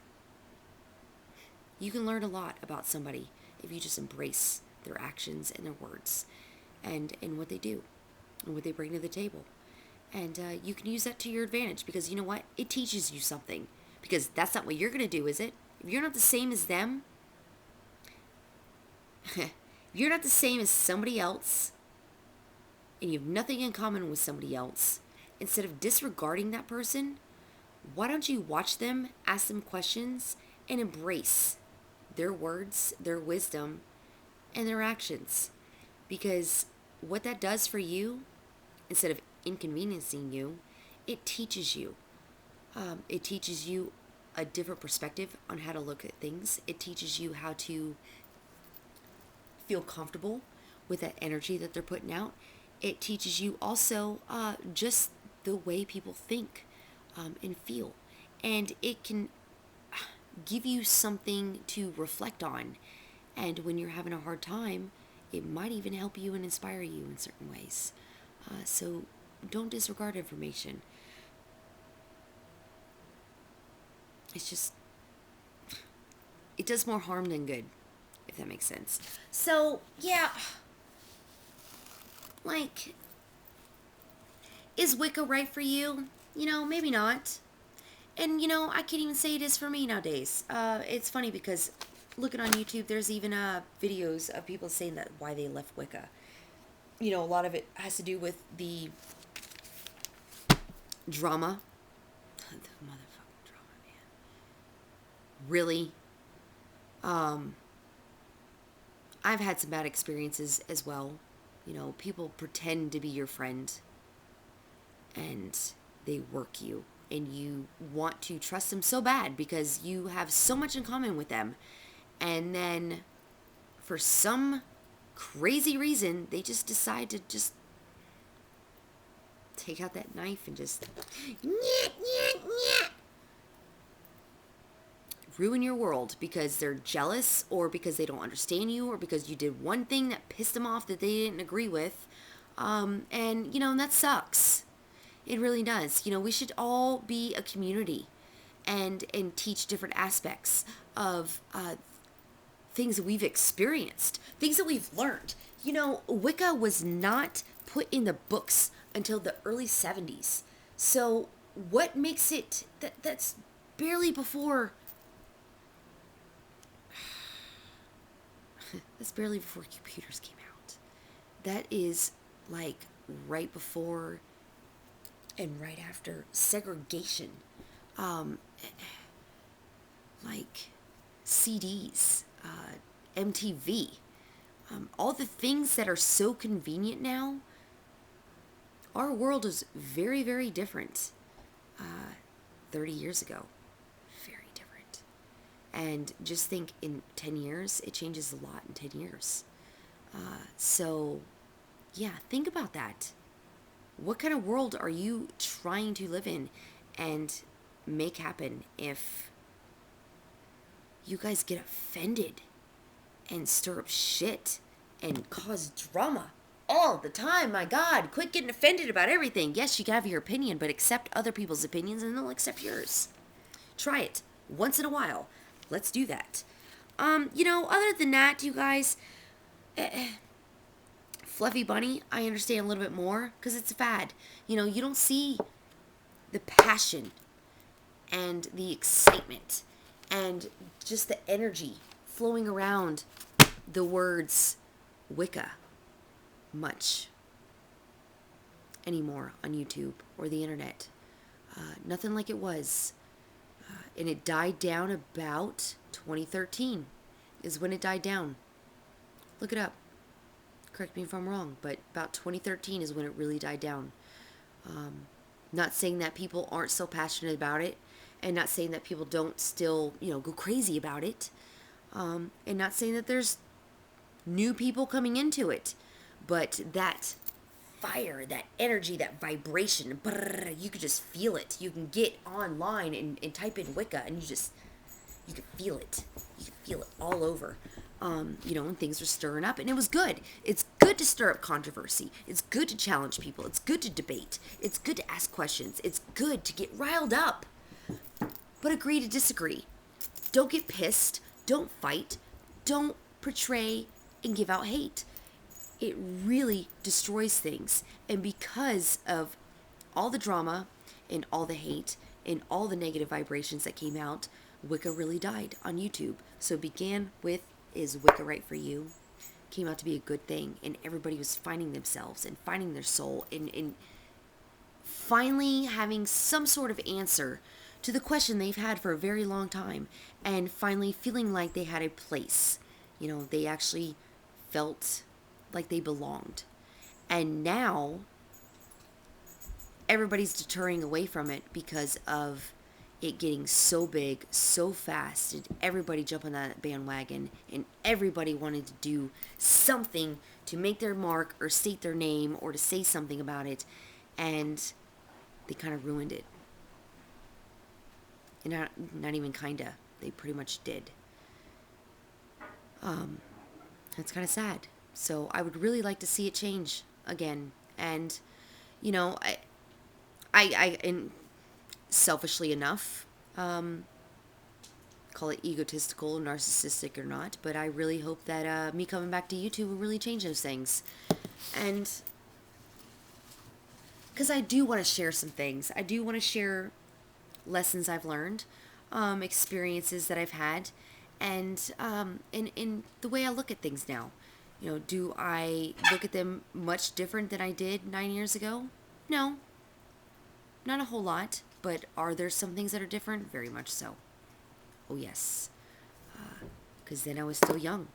you can learn a lot about somebody if you just embrace their actions and their words and what they do and what they bring to the table. And you can use that to your advantage, because you know what? It teaches you something, because that's not what you're going to do, is it? If you're not the same as them, if you're not the same as somebody else, and you have nothing in common with somebody else, instead of disregarding that person, why don't you watch them, ask them questions, and embrace their words, their wisdom, and their actions? Because what that does for you, instead of inconveniencing you, it teaches you. It teaches you a different perspective on how to look at things. It teaches you how to feel comfortable with that energy that they're putting out. It teaches you also just the way people think and feel. And it can give you something to reflect on. And when you're having a hard time, it might even help you and inspire you in certain ways. So don't disregard information. It's just, it does more harm than good, if that makes sense. So, yeah, like, is Wicca right for you? Maybe not. And, I can't even say it is for me nowadays. It's funny because looking on YouTube, there's even videos of people saying that why they left Wicca. A lot of it has to do with the drama. The motherfucking drama, man. Really? I've had some bad experiences as well. People pretend to be your friend and they work you, and you want to trust them so bad because you have so much in common with them, and then for some crazy reason they just decide to just take out that knife and just ruin your world because they're jealous, or because they don't understand you, or because you did one thing that pissed them off that they didn't agree with. And that sucks. It really does. We should all be a community and teach different aspects of things that we've experienced, things that we've learned. Wicca was not put in the books until the early 70s. So what makes it that's barely before that's barely before computers came out. That is like right before and right after segregation, like CDs, MTV, all the things that are so convenient now. Our world is very, very different 30 years ago. Very different. And just think, in 10 years, it changes a lot in 10 years. So, yeah, think about that. What kind of world are you trying to live in and make happen if you guys get offended and stir up shit and cause drama all the time? My God, quit getting offended about everything. Yes, you can have your opinion, but accept other people's opinions and they'll accept yours. Try it once in a while. Let's do that. Other than that, you guys, Fluffy Bunny, I understand a little bit more because it's a fad. You don't see the passion and the excitement and just the energy flowing around the words Wicca much anymore on YouTube or the internet. Nothing like it was. And it died down about 2013 is when it died down. Look it up. Correct me if I'm wrong, but about 2013 is when it really died down. Not saying that people aren't so passionate about it, and not saying that people don't still, go crazy about it, and not saying that there's new people coming into it, but that fire, that energy, that vibration, you could just feel it. You can get online and type in Wicca, and you can feel it. You can feel it all over. And things were stirring up, and it was good. It's good to stir up controversy. It's good to challenge people. It's good to debate. It's good to ask questions. It's good to get riled up. But agree to disagree. Don't get pissed. Don't fight. Don't portray and give out hate. It really destroys things. And because of all the drama and all the hate and all the negative vibrations that came out, Wicca really died on YouTube. So it began with, is Wicca right for you? Came out to be a good thing, and everybody was finding themselves and finding their soul and finally having some sort of answer to the question they've had for a very long time, and finally feeling like they had a place. They actually felt like they belonged. And now everybody's deterring away from it because of it getting so big so fast, and everybody jumped on that bandwagon, and everybody wanted to do something to make their mark or state their name or to say something about it, and they kind of ruined it. And not even kinda, they pretty much did. That's kind of sad. So I would really like to see it change again. And and selfishly enough, call it egotistical, narcissistic or not, but I really hope that me coming back to YouTube will really change those things. And because I do want to share some things. I do want to share lessons I've learned, experiences that I've had, and in the way I look at things now. You know, do I look at them much different than I did 9 years ago? No, not a whole lot. But are there some things that are different? Very much so. Oh yes, because then I was still young.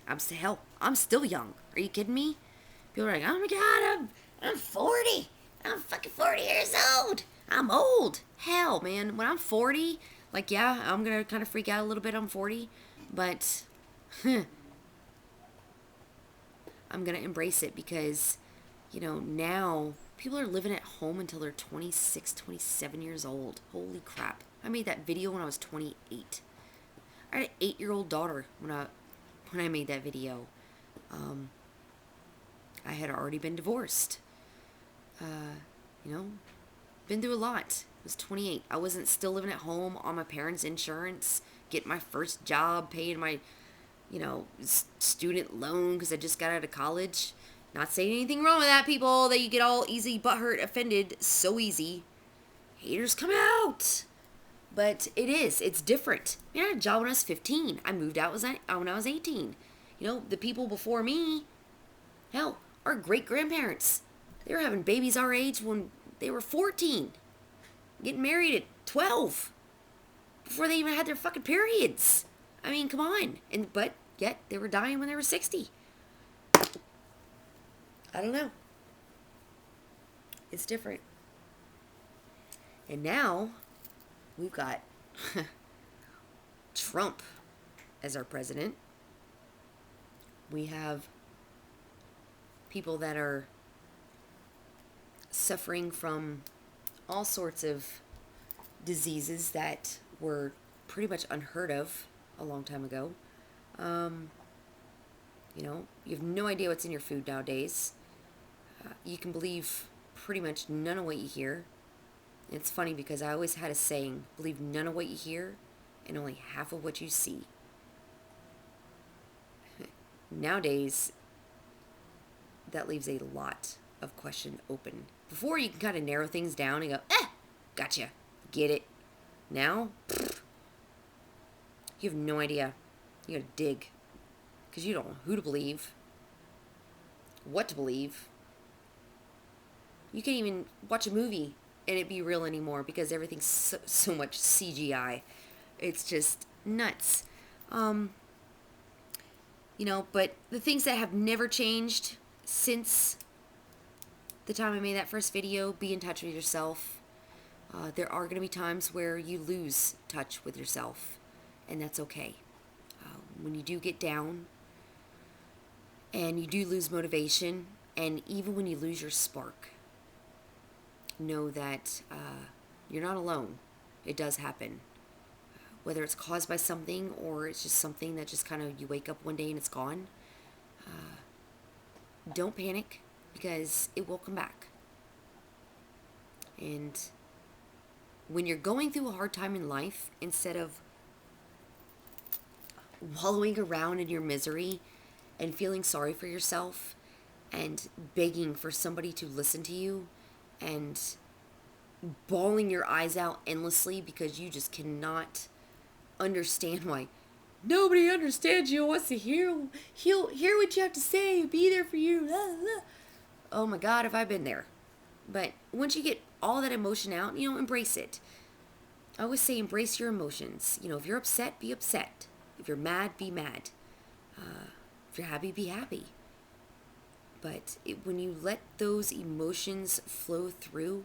I'm still young. Are you kidding me? People are like, oh my god, I'm 40. I'm fucking 40 years old. I'm old. Hell, man, when I'm 40, like, yeah, I'm gonna kind of freak out a little bit. I'm 40, but I'm gonna embrace it because, you know, now people are living at home until they're 26, 27 years old. Holy crap. I made that video when I was 28. I had an 8-year-old daughter when I made that video. I had already been divorced. You know, been through a lot. I was 28. I wasn't still living at home on my parents' insurance, getting my first job, paying my, you know, student loan because I just got out of college. Not saying anything wrong with that, people, that you get all easy butthurt offended so easy. Haters come out. But it's different. I mean, I had a job when I was 15. I moved out when I was 18. You know, the people before me, hell, our great-grandparents, they were having babies our age when they were 14. Getting married at 12. Before they even had their fucking periods. I mean, come on. But yet, they were dying when they were 60. I don't know. It's different. And now, we've got Trump as our president. We have people that are suffering from all sorts of diseases that were pretty much unheard of a long time ago. You know, you have no idea what's in your food nowadays. You can believe pretty much none of what you hear. It's funny because I always had a saying, believe none of what you hear and only half of what you see. Nowadays, that leaves a lot of question open. Before, you can kind of narrow things down and go, gotcha, get it. Now, you have no idea. You gotta dig. Because you don't know who to believe, what to believe. You can't even watch a movie and it be real anymore because everything's so much CGI. It's just nuts. You know, but the things that have never changed since the time I made that first video, be in touch with yourself. There are going to be times where you lose touch with yourself, and that's okay. When you do get down, and you do lose motivation, and even when you lose your spark, know that you're not alone. It does happen. Whether it's caused by something or it's just something that just kind of you wake up one day and it's gone. Don't panic because it will come back. And when you're going through a hard time in life, instead of wallowing around in your misery and feeling sorry for yourself and begging for somebody to listen to you and bawling your eyes out endlessly because you just cannot understand why nobody understands you, wants to hear what you have to say, be there for you. Oh my God, have I been there. But once you get all that emotion out, you know, embrace it. I always say embrace your emotions. You know, if you're upset, be upset. If you're mad, be mad. If you're happy, be happy. But when you let those emotions flow through,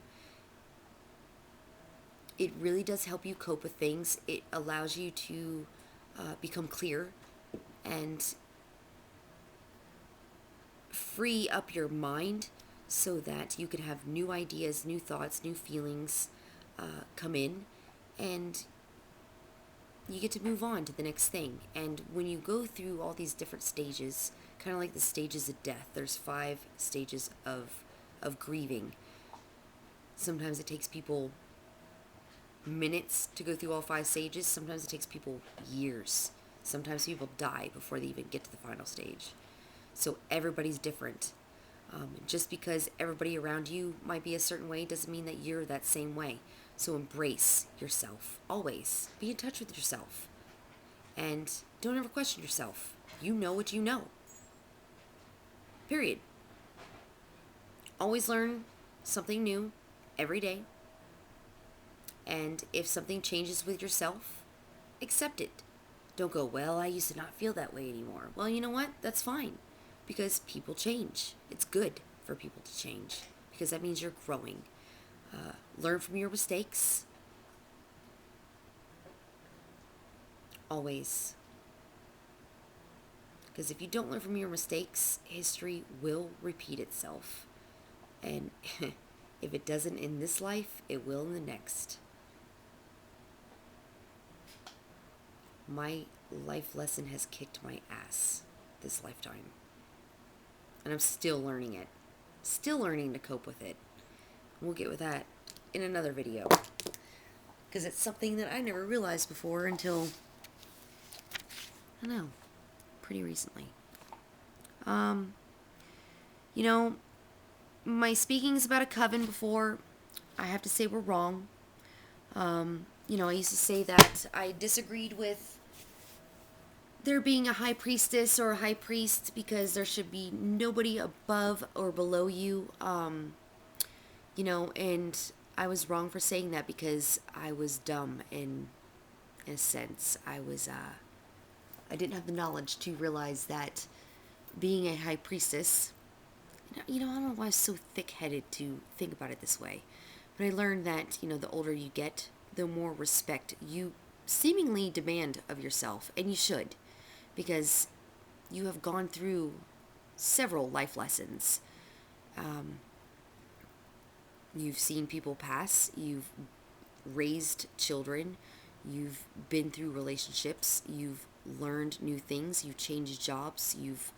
it really does help you cope with things. It allows you to become clear and free up your mind so that you can have new ideas, new thoughts, new feelings come in, and you get to move on to the next thing. And when you go through all these different stages, kind of like the stages of death, there's 5 stages of grieving. Sometimes it takes people minutes to go through all 5 stages. Sometimes it takes people years. Sometimes people die before they even get to the final stage. So everybody's different. Just because everybody around you might be a certain way doesn't mean that you're that same way. So embrace yourself. Always be in touch with yourself. And don't ever question yourself. You know what you know. Period. Always learn something new every day. And if something changes with yourself, accept it. Don't go, well, I used to not feel that way anymore. Well, you know what? That's fine. Because people change. It's good for people to change. Because that means you're growing. Learn from your mistakes. Always. Because if you don't learn from your mistakes, history will repeat itself. And if it doesn't in this life, it will in the next. My life lesson has kicked my ass this lifetime. And I'm still learning it. Still learning to cope with it. We'll get with that in another video. Because it's something that I never realized before until, I don't know, pretty recently. You know, my speakings about a coven before, I have to say were wrong. You know, I used to say that I disagreed with there being a high priestess or a high priest because there should be nobody above or below you. You know, and I was wrong for saying that because I was dumb in a sense. I didn't have the knowledge to realize that being a high priestess, you know, I don't know why I was so thick-headed to think about it this way, but I learned that, you know, the older you get, the more respect you seemingly demand of yourself, and you should, because you have gone through several life lessons. You've seen people pass, you've raised children, you've been through relationships, you've learned new things, you've changed jobs, you've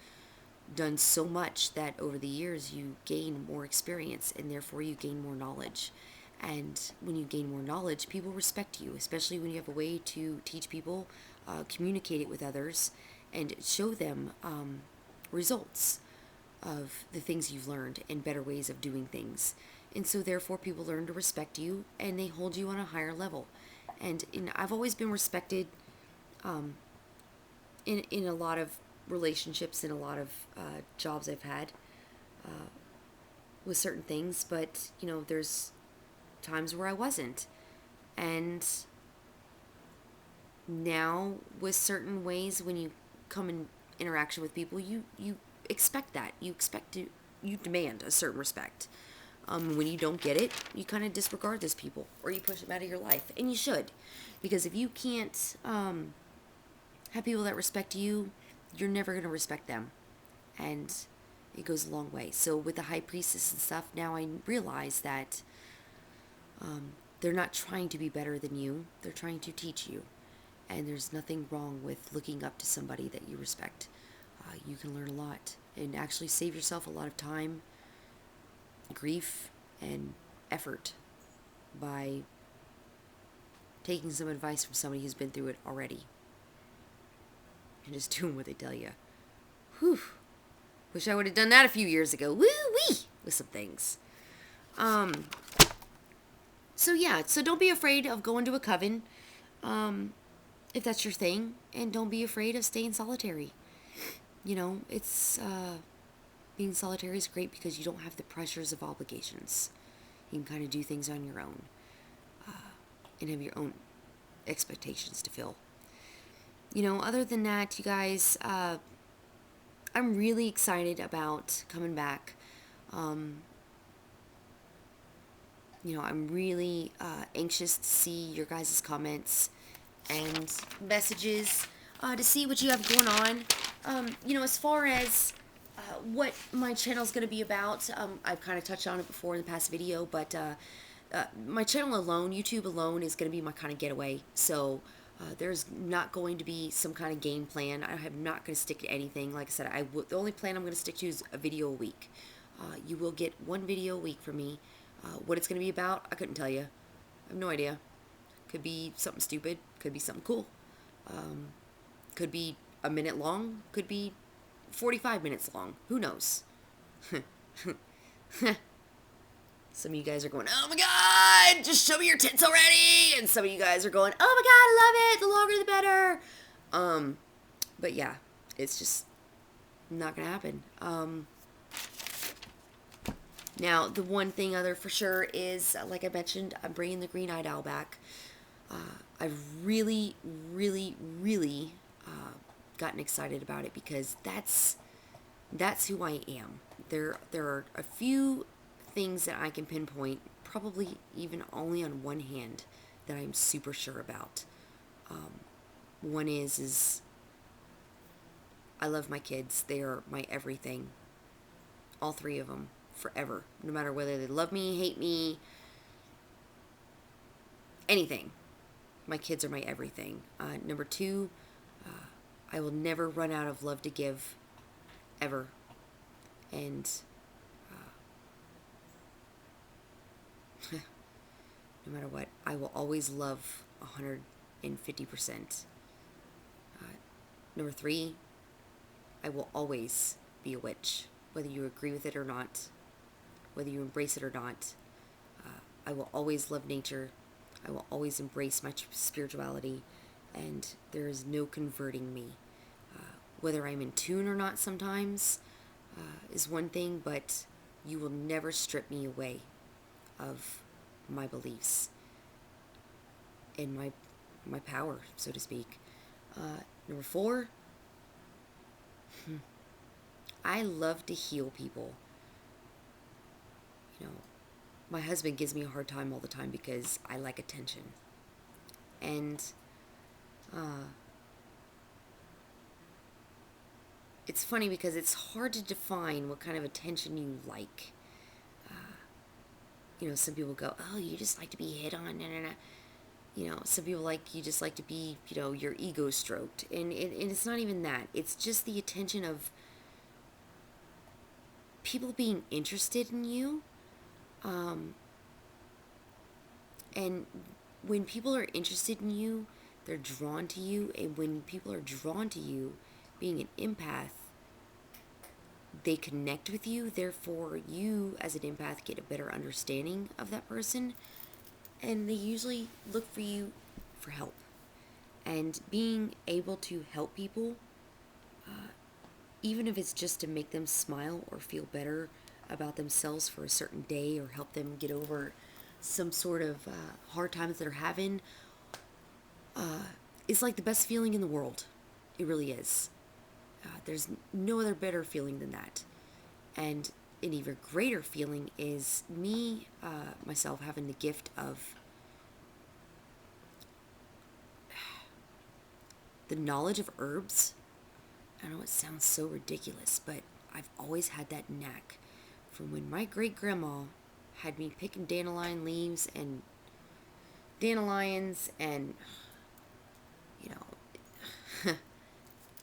done so much that over the years you gain more experience and therefore you gain more knowledge. And when you gain more knowledge, people respect you, especially when you have a way to teach people, communicate it with others, and show them results of the things you've learned and better ways of doing things. And so therefore people learn to respect you and they hold you on a higher level. And I've always been respected in a lot of relationships and a lot of jobs I've had with certain things, but you know, there's times where I wasn't. And now with certain ways, when you come in interaction with people, you expect that. You demand a certain respect. When you don't get it, you kind of disregard those people or you push them out of your life. And you should. Because if you can't have people that respect you, you're never going to respect them. And it goes a long way. So with the high priestess and stuff, now I realize that they're not trying to be better than you. They're trying to teach you. And there's nothing wrong with looking up to somebody that you respect. You can learn a lot and actually save yourself a lot of time, grief, and effort by taking some advice from somebody who's been through it already and just doing what they tell you. Whew. Wish I would have done that a few years ago. Woo-wee! With some things. So yeah, so don't be afraid of going to a coven, if that's your thing, and don't be afraid of staying solitary. You know, it's, being solitary is great because you don't have the pressures of obligations. You can kind of do things on your own, and have your own expectations to fill. You know, other than that, you guys, I'm really excited about coming back. You know, I'm really anxious to see your guys' comments and messages, to see what you have going on. You know, as far as what my channel's going to be about, I've kind of touched on it before in the past video, but my channel alone, YouTube alone, is going to be my kind of getaway. So there's not going to be some kind of game plan. I'm not going to stick to anything. Like I said, the only plan I'm going to stick to is a video a week. You will get one video a week from me. What it's going to be about, I couldn't tell you. I have no idea. Could be something stupid. Could be something cool. Could be a minute long. Could be 45 minutes long. Who knows? Some of you guys are going, oh my God, just show me your tits already. And some of you guys are going, oh my God, I love it. The longer the better. But yeah, it's just not going to happen. Now, the one thing other for sure is, like I mentioned, I'm bringing the green-eyed owl back. I've really, really, really gotten excited about it because that's who I am. There are a few things that I can pinpoint, probably even only on one hand, that I'm super sure about. One is I love my kids. They are my everything. All three of them, forever. No matter whether they love me, hate me, anything. My kids are my everything. Number two, I will never run out of love to give, ever. And no matter what, I will always love 150%. Number three, I will always be a witch, whether you agree with it or not, whether you embrace it or not. I will always love nature. I will always embrace my spirituality, and there is no converting me. Whether I'm in tune or not sometimes is one thing, but you will never strip me away of my beliefs and my power, so to speak. Number four, I love to heal people. You know, my husband gives me a hard time all the time because I like attention. And it's funny because it's hard to define what kind of attention you like. You know, some people go, oh, you just like to be hit on, nah, nah, nah. You know, some people like, you just like to be, you know, your ego stroked. And it's not even that. It's just the attention of people being interested in you. And when people are interested in you, they're drawn to you. And when people are drawn to you, being an empath, they connect with you. Therefore, you as an empath get a better understanding of that person. And they usually look for you for help. And being able to help people, even if it's just to make them smile or feel better about themselves for a certain day, or help them get over some sort of hard times that they're having, is like the best feeling in the world. It really is. There's no other better feeling than that. And an even greater feeling is me, myself, having the gift of the knowledge of herbs. I know it sounds so ridiculous, but I've always had that knack. From when my great-grandma had me picking dandelion leaves and dandelions and, you know,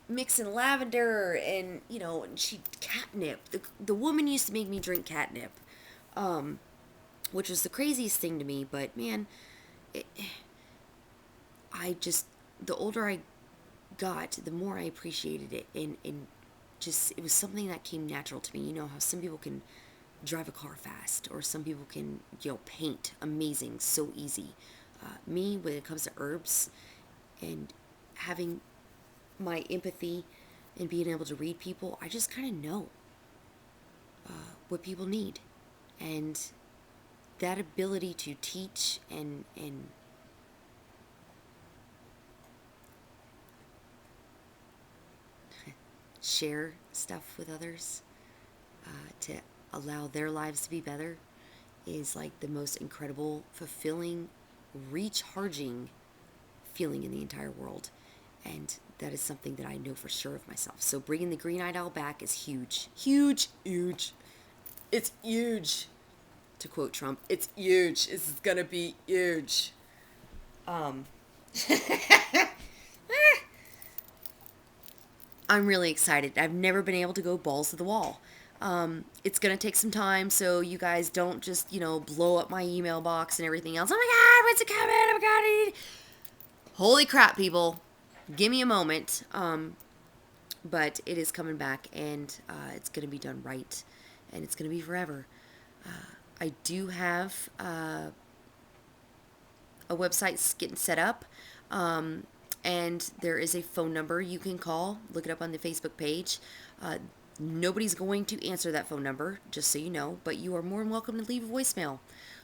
mixing lavender and, you know, and catnip. The woman used to make me drink catnip, which was the craziest thing to me, but man, the older I got, the more I appreciated it, and just, it was something that came natural to me. You know how some people can drive a car fast, or some people can, you know, paint amazing, so easy. Me, when it comes to herbs and having my empathy and being able to read people, I just kind of know what people need. And that ability to teach and share stuff with others, to allow their lives to be better, is like the most incredible, fulfilling, recharging feeling in the entire world. And that is something that I know for sure of myself. So bringing the green-eyed owl back is huge. Huge, huge. It's huge. To quote Trump, it's huge. This is gonna be huge. I'm really excited. I've never been able to go balls to the wall. It's going to take some time, so you guys don't just, you know, blow up my email box and everything else. Oh my God, when's it coming? Oh my God. Holy crap, people. Give me a moment. But it is coming back, and it's going to be done right. and it's going to be forever. I do have a website getting set up, and there is a phone number you can call. Look it up on the Facebook page. Nobody's going to answer that phone number, just so you know, but you are more than welcome to leave a voicemail.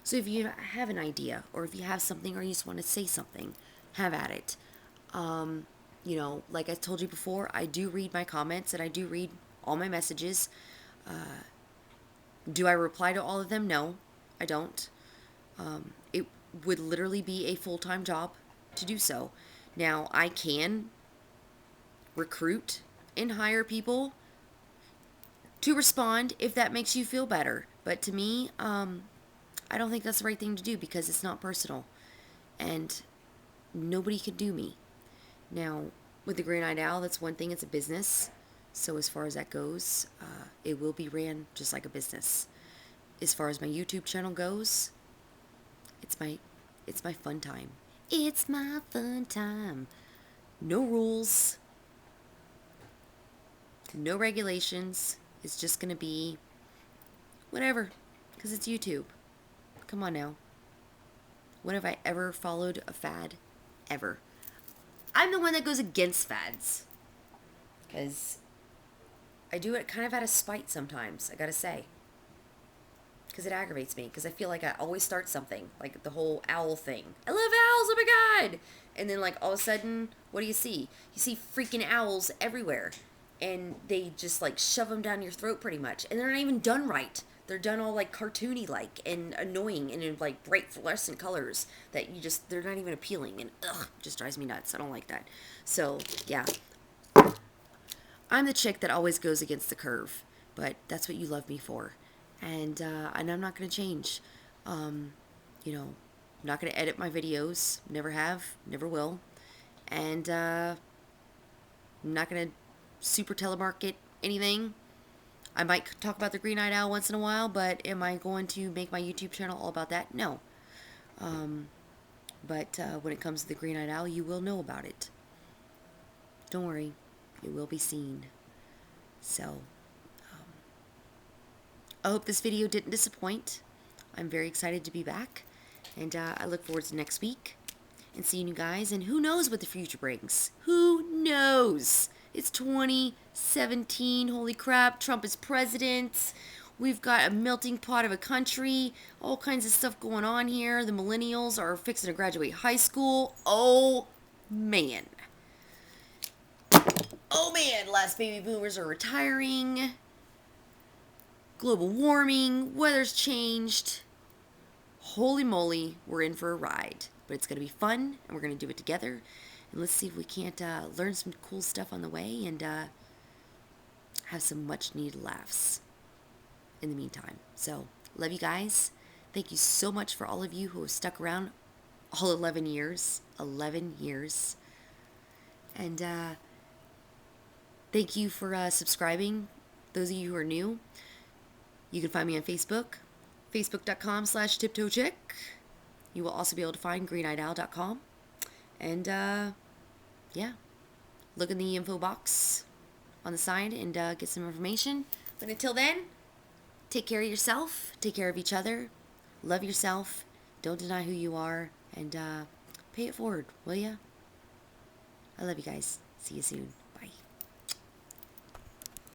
So if you have an idea, or if you have something, or you just want to say something, have at it. You know, like I told you before, I do read my comments, and I do read all my messages. Do I reply to all of them? No, I don't. It would literally be a full-time job to do so. Now, I can recruit and hire people to respond if that makes you feel better. But to me, I don't think that's the right thing to do, because it's not personal. And nobody could do me. Now, with the Green Eyed Owl, that's one thing. It's a business. So as far as that goes, it will be ran just like a business. As far as my YouTube channel goes, it's my fun time. It's my fun time. No rules. No regulations. It's just going to be whatever, because it's YouTube. Come on now. When have I ever followed a fad? Ever. I'm the one that goes against fads, because I do it kind of out of spite sometimes, I gotta say. Because it aggravates me, because I feel like I always start something, like the whole owl thing. I love owls, oh my god! And then, like, all of a sudden, what do you see? You see freaking owls everywhere, and they just, like, shove them down your throat pretty much, and they're not even done right. They're done all, like, cartoony-like and annoying and in, like, bright fluorescent colors that you just, they're not even appealing, and ugh, just drives me nuts. I don't like that. So, yeah. I'm the chick that always goes against the curve, but that's what you love me for. And I'm not going to change. You know, I'm not going to edit my videos. Never have, never will. And I'm not going to super telemarket anything. I might talk about the Green Eyed Owl once in a while, but am I going to make my YouTube channel all about that? No. But when it comes to the Green Eyed Owl, you will know about it. Don't worry. It will be seen. So, I hope this video didn't disappoint. I'm very excited to be back. And I look forward to next week and seeing you guys. And who knows what the future brings? Who knows? It's 2017. Holy crap. Trump is president. We've got a melting pot of a country. All kinds of stuff going on here. The millennials are fixing to graduate high school. Oh, man. Oh, man. Last baby boomers are retiring. Global warming. Weather's changed. Holy moly. We're in for a ride. But it's going to be fun, and we're going to do it together. And let's see if we can't learn some cool stuff on the way and have some much-needed laughs in the meantime. So, love you guys. Thank you so much for all of you who have stuck around all 11 years. 11 years. And thank you for subscribing. Those of you who are new, you can find me on Facebook, facebook.com/TipToeChick. You will also be able to find greeneyedowl.com. And, yeah, look in the info box on the side and get some information. But until then, take care of yourself, take care of each other, love yourself, don't deny who you are, and pay it forward, will ya? I love you guys. See you soon.